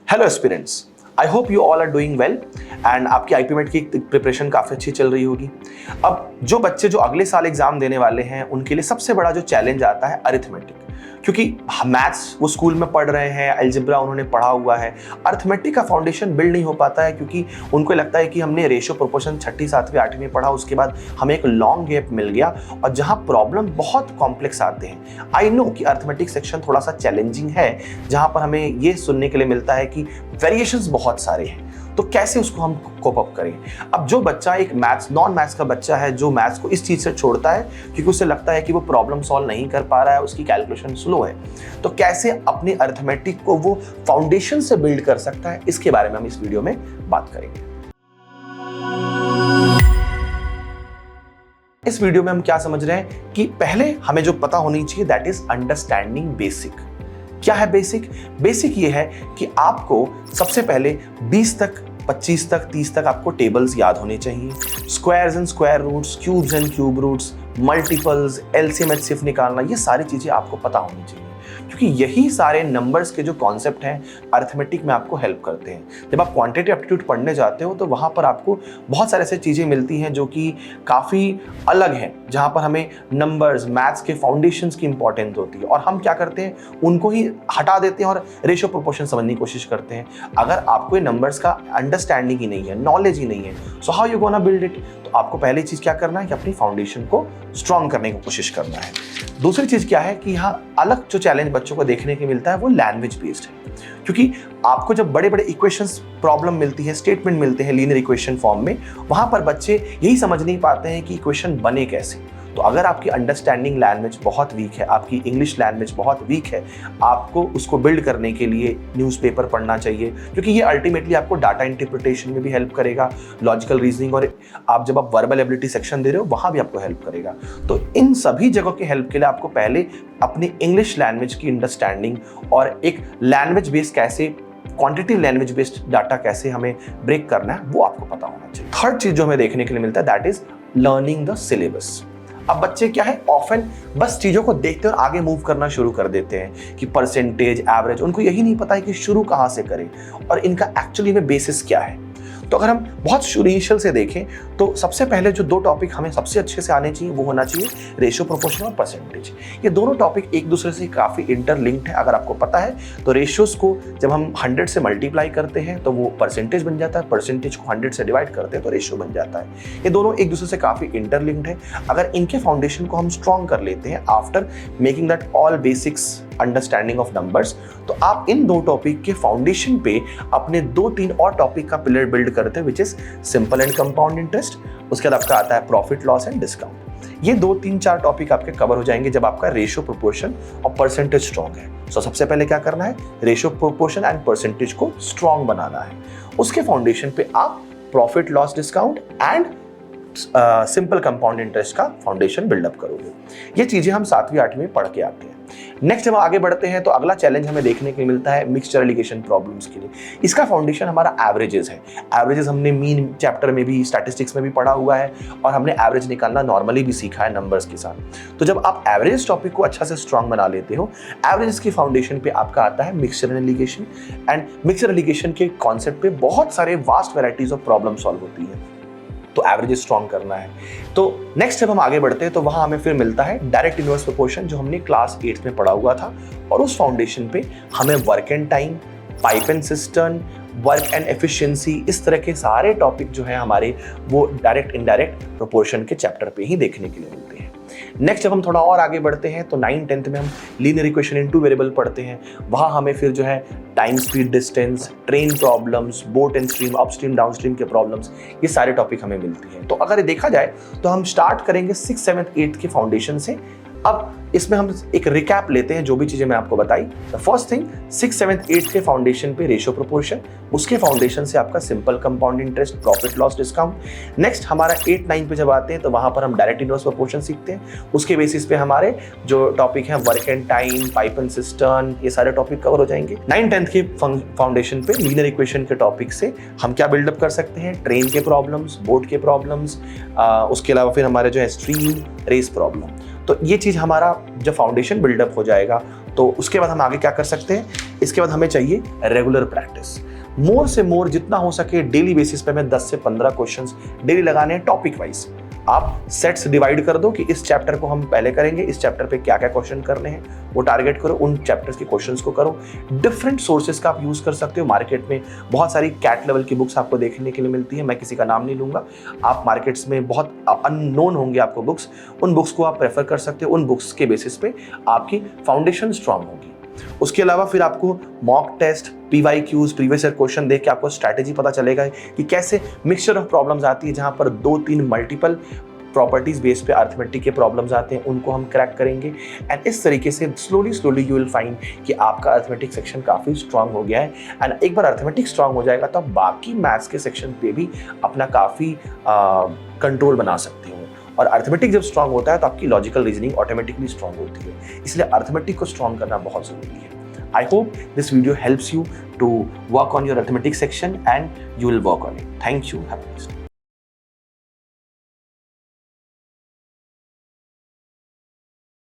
Hello aspirants, I hope you all are doing well and आपकी IPMAT की preparation काफ़ी अच्छी चल रही होगी। अब जो बच्चे जो अगले साल एग्जाम देने वाले हैं उनके लिए सबसे बड़ा जो चैलेंज आता है अरिथमेटिक, क्योंकि मैथ्स वो स्कूल में पढ़ रहे हैं, अलजेब्रा उन्होंने पढ़ा हुआ है, अरिथमेटिक का फाउंडेशन बिल्ड नहीं हो पाता है क्योंकि उनको लगता है कि हमने रेशियो प्रोपोर्शन 6ठी 7वीं 8वीं में पढ़ा, उसके बाद हमें एक लॉन्ग गैप मिल गया और जहाँ प्रॉब्लम बहुत कॉम्प्लेक्स आते हैं। आई नो कि अरिथमेटिक सेक्शन थोड़ा सा चैलेंजिंग है, जहाँ पर हमें ये सुनने के लिए मिलता है कि वेरिएशंस बहुत सारे हैं, तो कैसे उसको हम कोप अप करें। अब जो बच्चा एक नॉन मैथ्स का बच्चा है जो मैथ्स को इस चीज़ से छोड़ता है क्योंकि उसे लगता है कि वो प्रॉब्लम सॉल्व नहीं कर पा रहा है, उसकी कैलकुलेशन स्लो है, तो कैसे अपनी अरिथमेटिक को वो फाउंडेशन से बिल्ड कर सकता है, इसके बारे में हम इस वीडियो में बात करेंगे। इस वीडियो में हम क्या समझ रहे हैं कि पहले हमें जो पता होनी चाहिए दैट इज अंडरस्टैंडिंग बेसिक। क्या है बेसिक? बेसिक ये है कि आपको सबसे पहले 20 तक, 25 तक, 30 तक आपको टेबल्स याद होने चाहिए। Squares and square roots, cubes and cube roots, multiples, LCM HCF निकालना, ये सारी चीजें आपको पता होनी चाहिए क्योंकि यही सारे नंबर्स के जो कॉन्सेप्ट हैं अरिथमेटिक में आपको हेल्प करते हैं। जब आप क्वांटिटेटिव एप्टीट्यूड पढ़ने जाते हो तो वहाँ पर आपको बहुत सारे ऐसे चीज़ें मिलती हैं जो कि काफ़ी अलग हैं, जहाँ पर हमें नंबर्स, मैथ्स के फाउंडेशंस की इंपॉर्टेंस होती है और हम क्या करते हैं, उनको ही हटा देते हैं और रेशियो प्रोपोर्शन समझने की कोशिश करते हैं। अगर आपको ये नंबर्स का अंडरस्टैंडिंग ही नहीं है, नॉलेज ही नहीं है, so how you gonna build it? तो आपको पहली चीज़ क्या करना है कि अपनी फाउंडेशन को स्ट्रॉन्ग करने की कोशिश करना है। दूसरी चीज़ क्या है कि यहाँ अलग जो चैलेंज बच्चों को देखने को मिलता है वो लैंग्वेज बेस्ड है, क्योंकि आपको जब बड़े बड़े इक्वेशंस प्रॉब्लम मिलती है, स्टेटमेंट मिलते हैं लीनियर इक्वेशन फॉर्म में, वहाँ पर बच्चे यही समझ नहीं पाते हैं कि इक्वेशन बने कैसे। तो अगर आपकी अंडरस्टैंडिंग लैंग्वेज बहुत वीक है, आपकी इंग्लिश लैंग्वेज बहुत वीक है, आपको उसको बिल्ड करने के लिए न्यूज़पेपर पढ़ना चाहिए, क्योंकि ये अल्टीमेटली आपको डाटा इंटरप्रिटेशन में भी हेल्प करेगा, लॉजिकल रीजनिंग, और आप जब आप वर्बल एबिलिटी सेक्शन दे रहे हो वहाँ भी आपको हेल्प करेगा। तो इन सभी जगहों के हेल्प के लिए आपको पहले अपनी इंग्लिश लैंग्वेज की अंडरस्टैंडिंग और एक लैंग्वेज बेस्ड कैसे, क्वांटिटेटिव लैंग्वेज बेस्ड डाटा कैसे हमें ब्रेक करना है, वो आपको पता होना चाहिए। थर्ड चीज जो हमें देखने के लिए मिलता है that is learning the syllabus. अब बच्चे क्या है, ऑफन बस चीज़ों को देखते हैं और आगे मूव करना शुरू कर देते हैं कि परसेंटेज, एवरेज, उनको यही नहीं पता है कि शुरू कहाँ से करें और इनका एक्चुअली में बेसिस क्या है। तो अगर हम बहुत शुरुआत से देखें तो सबसे पहले जो दो टॉपिक हमें सबसे अच्छे से आने चाहिए वो होना चाहिए रेशियो, प्रोपोर्शन और परसेंटेज। ये दोनों टॉपिक एक दूसरे से काफ़ी इंटरलिंक्ड है। अगर आपको पता है तो रेशियोज को जब हम 100 से मल्टीप्लाई करते हैं तो वो परसेंटेज बन जाता है, परसेंटेज को 100 से डिवाइड करते हैं तो रेशियो बन जाता है। ये दोनों एक दूसरे से काफ़ी इंटरलिंक्ड है। अगर इनके फाउंडेशन को हम स्ट्रॉन्ग कर लेते हैं after making that all basics understanding of numbers, तो आप इन दो टॉपिक के फाउंडेशन पे अपने 2-3 और टॉपिक का पिलर बिल्ड करते हैं, which is simple and compound interest. उसके बाद आपका आता है प्रॉफिट लॉस एंड डिस्काउंट। ये 2-3-4 टॉपिक आपके कवर हो जाएंगे जब आपका रेशियो, प्रोपोर्शन और परसेंटेज स्ट्रॉन्ग है। सो सबसे पहले क्या करना है, रेशियो, प्रोपोर्शन एंड परसेंटेज को स्ट्रॉन्ग बनाना है। उसके फाउंडेशन पे आप profit loss discount and simple compound interest का फाउंडेशन बिल्डअप करोगे। ये चीजें हम 7वीं 8वीं में पढ़ के आते हैं। नेक्स्ट जब आगे बढ़ते हैं तो अगला चैलेंज हमें देखने को मिलता है मिक्सचर एलिगेशन प्रॉब्लम्स के लिए। इसका फाउंडेशन हमारा एवरेजेस है। एवरेजेस हमने मीन चैप्टर में भी, स्टैटिस्टिक्स में भी पढ़ा हुआ है और हमने एवरेज निकालना नॉर्मली भी सीखा है नंबर्स के साथ। तो जब आप एवरेज टॉपिक को अच्छा से स्ट्रॉन्ग बना लेते हो, एवरेज की फाउंडेशन पे आपका आता है mixture allegation. And mixture allegation के कॉन्सेप्ट पे बहुत सारे vast varieties of problem solve होती है, तो एवरेज स्ट्रॉन्ग करना है। तो नेक्स्ट जब हम आगे बढ़ते हैं तो वहां हमें फिर मिलता है डायरेक्ट इनवर्स प्रोपोर्शन, जो हमने क्लास 8 में पढ़ा हुआ था, और उस फाउंडेशन पे हमें work and time, pipe and cistern, work and efficiency, इस तरह के सारे टॉपिक जो है हमारे वो डायरेक्ट इनडायरेक्ट प्रोपोर्शन के चैप्टर पे ही देखने के लिए मिलते हैं। नेक्स्ट जब हम थोड़ा और आगे बढ़ते हैं तो 9th-10th में हम लीनियर इक्वेशन इन 2 वेरिएबल पढ़ते हैं। वहाँ हमें फिर जो है time, speed, distance, train problems, boat and stream, upstream downstream के प्रॉब्लम्स, ये सारे टॉपिक हमें मिलती हैं। तो अगर ये देखा जाए तो हम स्टार्ट करेंगे 6th, 7th, 8th के फाउंडेशन से। अब इसमें हम एक रिकैप लेते हैं जो भी चीजें मैं आपको बताई। The first thing, 6th, 7th, 8th के फाउंडेशन पे रेशियो, प्रोपोर्शन, उसके फाउंडेशन से आपका simple compound interest, profit loss discount. Next हमारा 8th, 9th पे जब आते हैं तो वहां पर हम डायरेक्ट इनवर्स प्रोपोर्शन सीखते हैं। उसके बेसिस पे हमारे जो टॉपिक हैं work and time, pipe and cistern, ये सारे टॉपिक कवर हो जाएंगे। 9th, 10th के फाउंडेशन पे लीनियर इक्वेशन के टॉपिक से हम क्या बिल्डअप कर सकते हैं, ट्रेन के प्रॉब्लम्स, बोट के प्रॉब्लम्स, उसके अलावा फिर हमारे जो है स्ट्रीम, रेस प्रॉब्लम। तो ये चीज़ हमारा जब फाउंडेशन बिल्डअप हो जाएगा तो उसके बाद हम आगे क्या कर सकते हैं, इसके बाद हमें चाहिए रेगुलर प्रैक्टिस। मोर से मोर जितना हो सके डेली बेसिस पे हमें 10 से 15 क्वेश्चंस डेली लगाने हैं टॉपिक वाइज। आप सेट्स डिवाइड कर दो कि इस चैप्टर को हम पहले करेंगे, इस चैप्टर पे क्या क्या क्वेश्चन करने हैं वो टारगेट करो, उन चैप्टर्स के क्वेश्चंस को करो। डिफरेंट सोर्सेज का आप यूज कर सकते हो। मार्केट में बहुत सारी कैट लेवल की बुक्स आपको देखने के लिए मिलती है, मैं किसी का नाम नहीं लूंगा। आप मार्केट्स में बहुत अननोन होंगे आपको बुक्स, उन बुक्स को आप प्रेफर कर सकते हो। उन बुक्स के बेसिस पे आपकी फाउंडेशन स्ट्रांग होगी। उसके अलावा फिर आपको mock test, PYQs, previous year question देख के आपको स्ट्रैटेजी पता चलेगा कि कैसे मिक्सचर ऑफ प्रॉब्लम्स आती है, जहां पर 2-3 मल्टीपल प्रॉपर्टीज बेस पे अर्थमेटिक के प्रॉब्लम्स आते हैं, उनको हम क्रैक करेंगे। एंड इस तरीके से स्लोली यू विल फाइंड कि आपका अर्थमेटिक सेक्शन काफी स्ट्रांग हो गया है। एंड एक बार अर्थमेटिक स्ट्रांग हो जाएगा तो आप बाकी मैथ्स के सेक्शन पे भी अपना काफी कंट्रोल बना सकते हो। और अर्थमेटिक जब स्ट्रांग होता है तो आपकी लॉजिकल रीजनिंग ऑटोमेटिकली स्ट्रांग होती है, इसलिए अर्थमेटिक को स्ट्रांग करना बहुत जरूरी है। I hope this video helps you to work on your arithmetic section and you will work on it. Thank you. Have a nice day.